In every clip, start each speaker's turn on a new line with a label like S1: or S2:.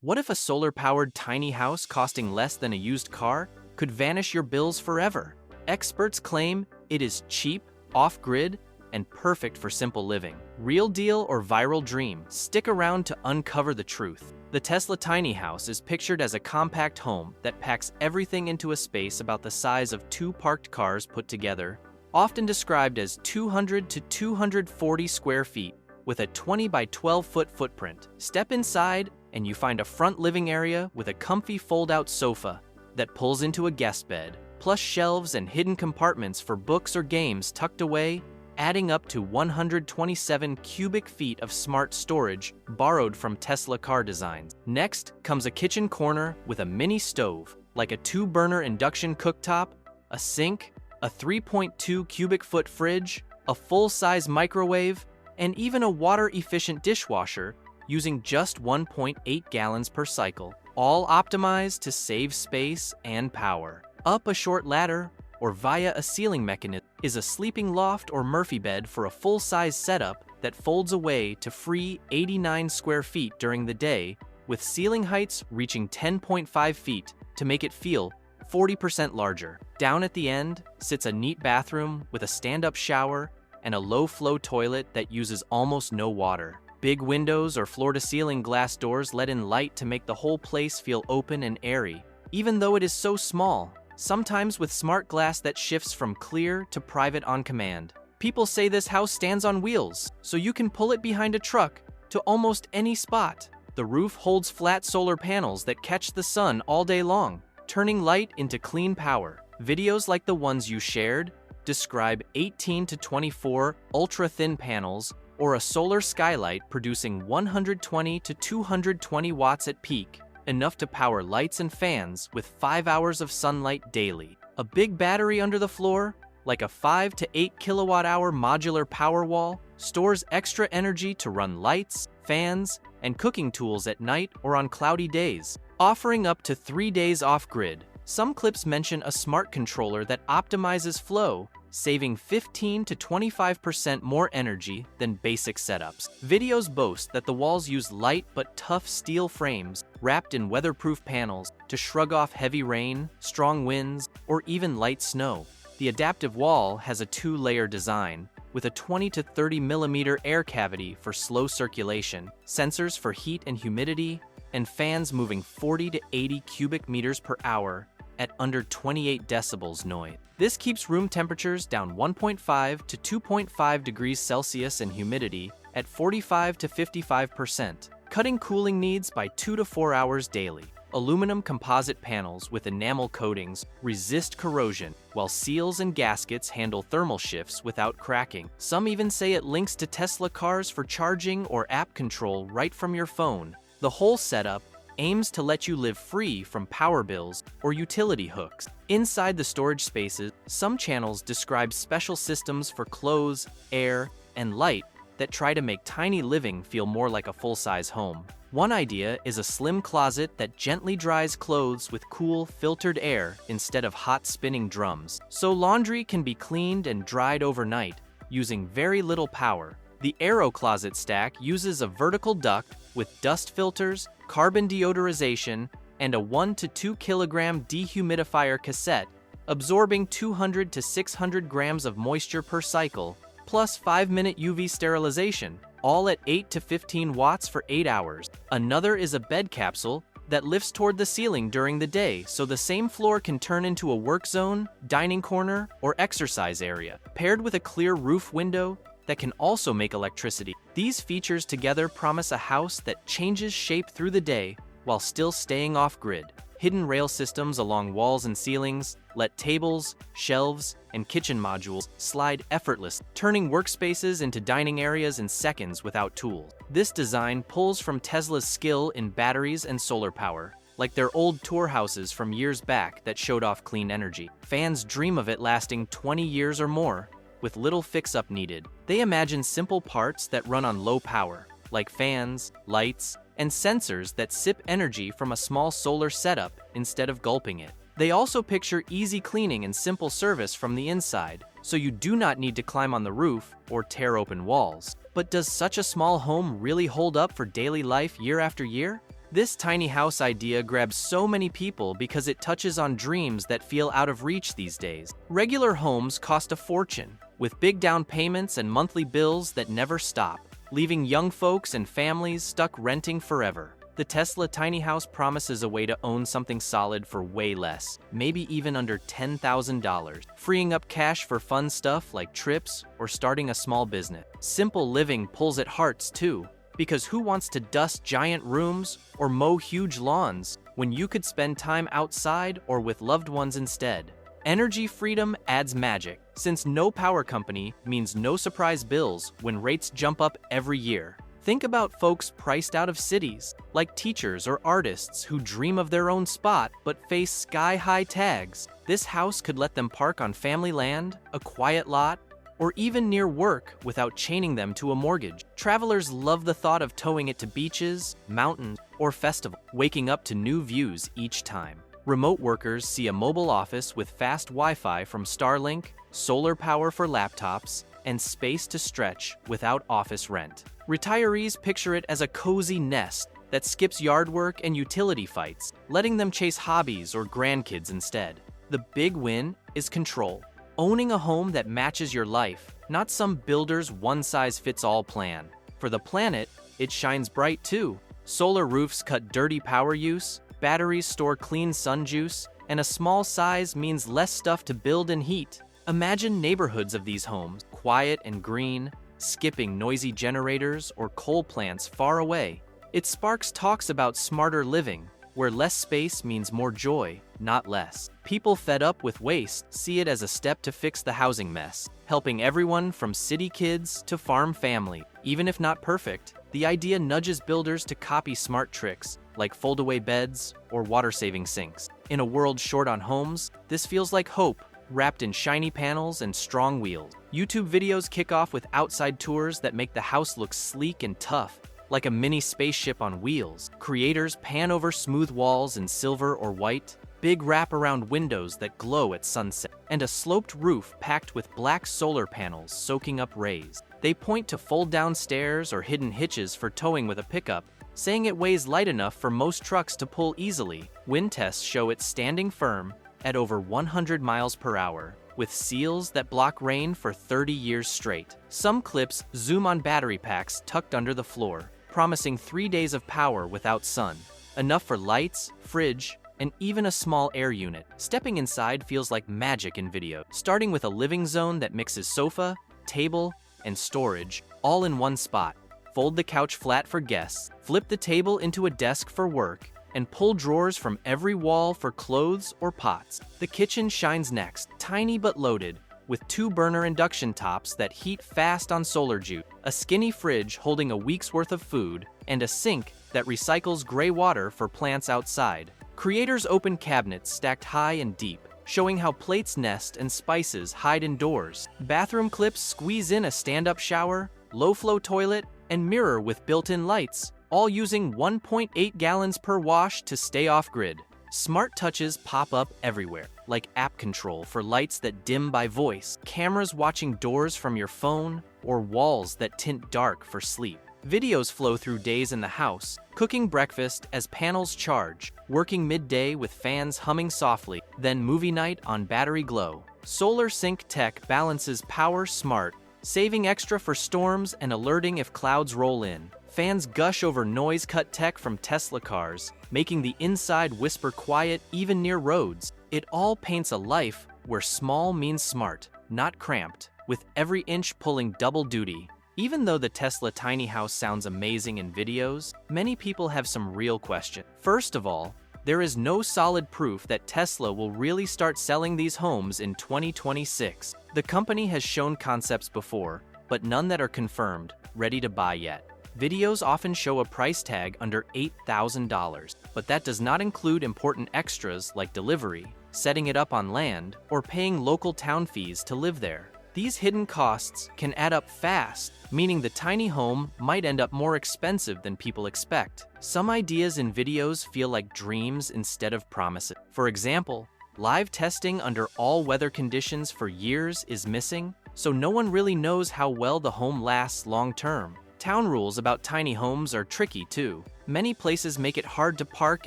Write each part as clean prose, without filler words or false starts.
S1: What if a solar-powered tiny house costing less than a used car could vanish your bills forever? Experts claim it is cheap, off-grid, and perfect for simple living. Real deal or viral dream? Stick around to uncover the truth. The Tesla tiny house is pictured as a compact home that packs everything into a space about the size of two parked cars put together, often described as 200 to 240 square feet, with a 20 by 12 foot footprint. Step inside and you find a front living area with a comfy fold-out sofa that pulls into a guest bed, plus shelves and hidden compartments for books or games tucked away, adding up to 127 cubic feet of smart storage borrowed from Tesla car designs. Next comes a kitchen corner with a mini stove, like a 2-burner induction cooktop, a sink, a 3.2 cubic foot fridge, a full-size microwave, and even a water-efficient dishwasher using just 1.8 gallons per cycle, all optimized to save space and power. Up a short ladder or via a ceiling mechanism is a sleeping loft or Murphy bed for a full-size setup that folds away to free 89 square feet during the day, with ceiling heights reaching 10.5 feet to make it feel 40% larger. Down at the end sits a neat bathroom with a stand-up shower and a low-flow toilet that uses almost no water. Big windows or floor-to-ceiling glass doors let in light to make the whole place feel open and airy, even though it is so small, sometimes with smart glass that shifts from clear to private on command. People say this house stands on wheels, so you can pull it behind a truck to almost any spot. The roof holds flat solar panels that catch the sun all day long, turning light into clean power. Videos like the ones you shared describe 18 to 24 ultra-thin panels or a solar skylight producing 120 to 220 watts at peak, enough to power lights and fans with 5 hours of sunlight daily. A big battery under the floor, like a 5 to 8 kilowatt-hour modular power wall, stores extra energy to run lights, fans, and cooking tools at night or on cloudy days, offering up to 3 days off-grid. Some clips mention a smart controller that optimizes flow, saving 15 to 25% more energy than basic setups. Videos boast that the walls use light but tough steel frames wrapped in weatherproof panels to shrug off heavy rain, strong winds, or even light snow. The adaptive wall has a 2-layer design, with a 20 to 30 millimeter air cavity for slow circulation, sensors for heat and humidity, and fans moving 40 to 80 cubic meters per hour at under 28 decibels noise. This keeps room temperatures down 1.5 to 2.5 degrees Celsius and humidity at 45 to 55%, cutting cooling needs by 2 to 4 hours daily. Aluminum composite panels with enamel coatings resist corrosion, while seals and gaskets handle thermal shifts without cracking. Some even say it links to Tesla cars for charging or app control right from your phone. The whole setup aims to let you live free from power bills or utility hooks. Inside the storage spaces, some channels describe special systems for clothes, air, and light that try to make tiny living feel more like a full-size home. One idea is a slim closet that gently dries clothes with cool, filtered air instead of hot spinning drums, so laundry can be cleaned and dried overnight using very little power. The Aero Closet Stack uses a vertical duct with dust filters, carbon deodorization, and a 1 to 2 kilogram dehumidifier cassette, absorbing 200 to 600 grams of moisture per cycle, plus 5-minute UV sterilization, all at 8 to 15 watts for 8 hours. Another is a bed capsule that lifts toward the ceiling during the day, so the same floor can turn into a work zone, dining corner, or exercise area, paired with a clear roof window that can also make electricity. These features together promise a house that changes shape through the day while still staying off-grid. Hidden rail systems along walls and ceilings let tables, shelves, and kitchen modules slide effortlessly, turning workspaces into dining areas in seconds without tools. This design pulls from Tesla's skill in batteries and solar power, like their old tour houses from years back that showed off clean energy. Fans dream of it lasting 20 years or more, with little fix-up needed. They imagine simple parts that run on low power, like fans, lights, and sensors that sip energy from a small solar setup instead of gulping it. They also picture easy cleaning and simple service from the inside, so you do not need to climb on the roof or tear open walls. But does such a small home really hold up for daily life year after year? This tiny house idea grabs so many people because it touches on dreams that feel out of reach these days. Regular homes cost a fortune, with big down payments and monthly bills that never stop, leaving young folks and families stuck renting forever. The Tesla tiny house promises a way to own something solid for way less, maybe even under $10,000, freeing up cash for fun stuff like trips or starting a small business. Simple living pulls at hearts too, because who wants to dust giant rooms or mow huge lawns when you could spend time outside or with loved ones instead? Energy freedom adds magic, since no power company means no surprise bills when rates jump up every year. Think about folks priced out of cities, like teachers or artists who dream of their own spot but face sky-high tags. This house could let them park on family land, a quiet lot, or even near work without chaining them to a mortgage. Travelers love the thought of towing it to beaches, mountains, or festivals, waking up to new views each time. Remote workers see a mobile office with fast Wi-Fi from Starlink, solar power for laptops, and space to stretch without office rent. Retirees picture it as a cozy nest that skips yard work and utility fights, letting them chase hobbies or grandkids instead. The big win is control. Owning a home that matches your life, not some builder's one-size-fits-all plan. For the planet, it shines bright too. Solar roofs cut dirty power use, batteries store clean sun juice, and a small size means less stuff to build and heat. Imagine neighborhoods of these homes, quiet and green, skipping noisy generators or coal plants far away. It sparks talks about smarter living, where less space means more joy, not less. People fed up with waste see it as a step to fix the housing mess, helping everyone from city kids to farm family. Even if not perfect, the idea nudges builders to copy smart tricks like fold-away beds or water-saving sinks. In a world short on homes, this feels like hope, wrapped in shiny panels and strong wheels. YouTube videos kick off with outside tours that make the house look sleek and tough, like a mini spaceship on wheels. Creators pan over smooth walls in silver or white, big wraparound windows that glow at sunset, and a sloped roof packed with black solar panels soaking up rays. They point to fold-down stairs or hidden hitches for towing with a pickup, saying it weighs light enough for most trucks to pull easily. Wind tests show it standing firm at over 100 miles per hour, with seals that block rain for 30 years straight. Some clips zoom on battery packs tucked under the floor, promising 3 days of power without sun, enough for lights, fridge, and even a small air unit. Stepping inside feels like magic in video, starting with a living zone that mixes sofa, table, and storage, all in one spot. Fold the couch flat for guests, flip the table into a desk for work, and pull drawers from every wall for clothes or pots. The kitchen shines next, tiny but loaded, with 2-burner induction tops that heat fast on solar juice, a skinny fridge holding a week's worth of food, and a sink that recycles gray water for plants outside. Creators open cabinets stacked high and deep, showing how plates nest and spices hide indoors. Bathroom clips squeeze in a stand-up shower, low-flow toilet, and mirror with built-in lights, all using 1.8 gallons per wash to stay off-grid. Smart touches pop up everywhere, like app control for lights that dim by voice, cameras watching doors from your phone, or walls that tint dark for sleep. Videos flow through days in the house, cooking breakfast as panels charge, working midday with fans humming softly, then movie night on battery glow. Solar Sync tech balances power smart, saving extra for storms and alerting if clouds roll in. Fans gush over noise-cut tech from Tesla cars, making the inside whisper quiet even near roads. It all paints a life where small means smart, not cramped, with every inch pulling double duty. Even though the Tesla tiny house sounds amazing in videos, many people have some real questions. First of all, there is no solid proof that Tesla will really start selling these homes in 2026. The company has shown concepts before, but none that are confirmed, ready to buy yet. Videos often show a price tag under $8,000, but that does not include important extras like delivery, setting it up on land, or paying local town fees to live there. These hidden costs can add up fast, meaning the tiny home might end up more expensive than people expect. Some ideas in videos feel like dreams instead of promises. For example, live testing under all weather conditions for years is missing, so no one really knows how well the home lasts long term. Town rules about tiny homes are tricky too. Many places make it hard to park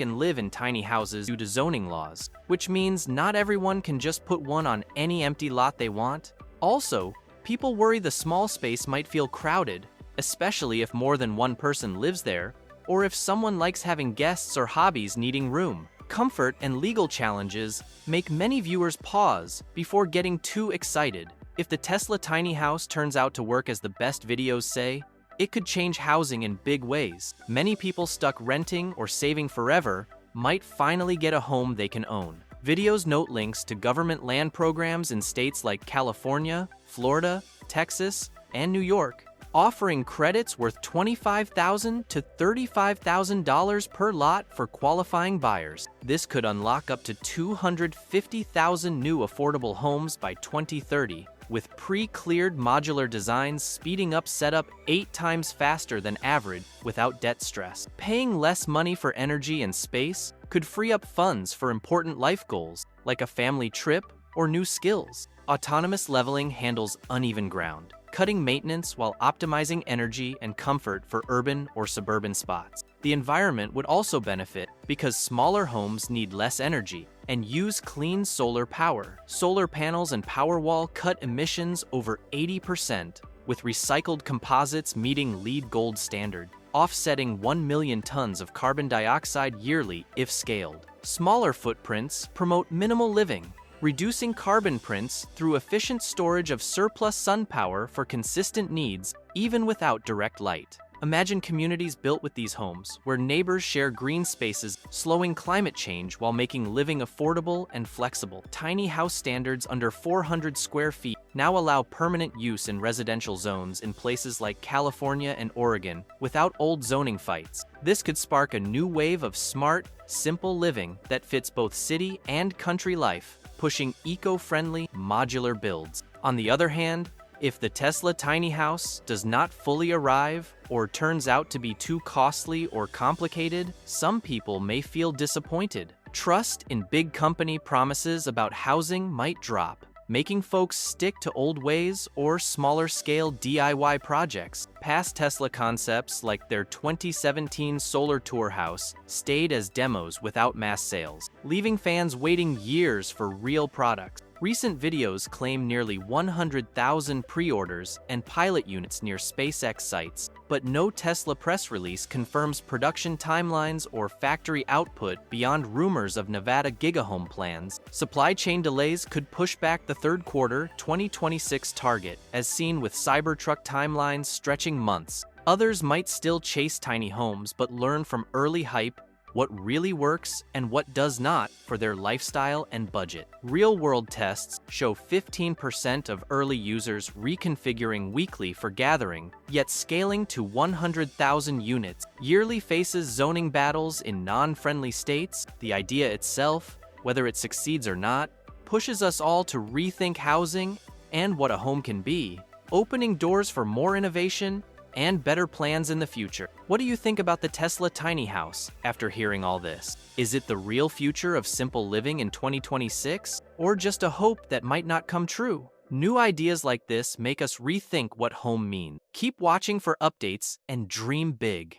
S1: and live in tiny houses due to zoning laws, which means not everyone can just put one on any empty lot they want. Also, people worry the small space might feel crowded, especially if more than one person lives there, or if someone likes having guests or hobbies needing room. Comfort and legal challenges make many viewers pause before getting too excited. If the Tesla tiny house turns out to work as the best videos say, it could change housing in big ways. Many people stuck renting or saving forever might finally get a home they can own. Videos note links to government land programs in states like California, Florida, Texas, and New York, offering credits worth $25,000 to $35,000 per lot for qualifying buyers. This could unlock up to 250,000 new affordable homes by 2030, with pre-cleared modular designs speeding up setup 8 times faster than average without debt stress. Paying less money for energy and space could free up funds for important life goals, like a family trip or new skills. Autonomous leveling handles uneven ground, cutting maintenance while optimizing energy and comfort for urban or suburban spots. The environment would also benefit because smaller homes need less energy and use clean solar power. Solar panels and Powerwall cut emissions over 80%, with recycled composites meeting LEED Gold standard, offsetting 1 million tons of carbon dioxide yearly if scaled. Smaller footprints promote minimal living, reducing carbon prints through efficient storage of surplus sun power for consistent needs, even without direct light. Imagine communities built with these homes, where neighbors share green spaces, slowing climate change while making living affordable and flexible. Tiny house standards under 400 square feet now allow permanent use in residential zones in places like California and Oregon without old zoning fights. This could spark a new wave of smart, simple living that fits both city and country life, pushing eco-friendly, modular builds. On the other hand, if the Tesla tiny house does not fully arrive or turns out to be too costly or complicated, some people may feel disappointed. Trust in big company promises about housing might drop, making folks stick to old ways or smaller-scale DIY projects. Past Tesla concepts like their 2017 Solar Tour house stayed as demos without mass sales, leaving fans waiting years for real products. Recent videos claim nearly 100,000 pre-orders and pilot units near SpaceX sites, but no Tesla press release confirms production timelines or factory output beyond rumors of Nevada gigahome plans. Supply chain delays could push back the third quarter 2026 target, as seen with Cybertruck timelines stretching months. Others might still chase tiny homes but learn from early hype what really works and what does not for their lifestyle and budget. Real-world tests show 15% of early users reconfiguring weekly for gathering, yet scaling to 100,000 units. Yearly faces zoning battles in non-friendly states. The idea itself, whether it succeeds or not, pushes us all to rethink housing and what a home can be, opening doors for more innovation and better plans in the future. What do you think about the Tesla tiny house after hearing all this? Is it the real future of simple living in 2026, or just a hope that might not come true? New ideas like this make us rethink what home means. Keep watching for updates and dream big.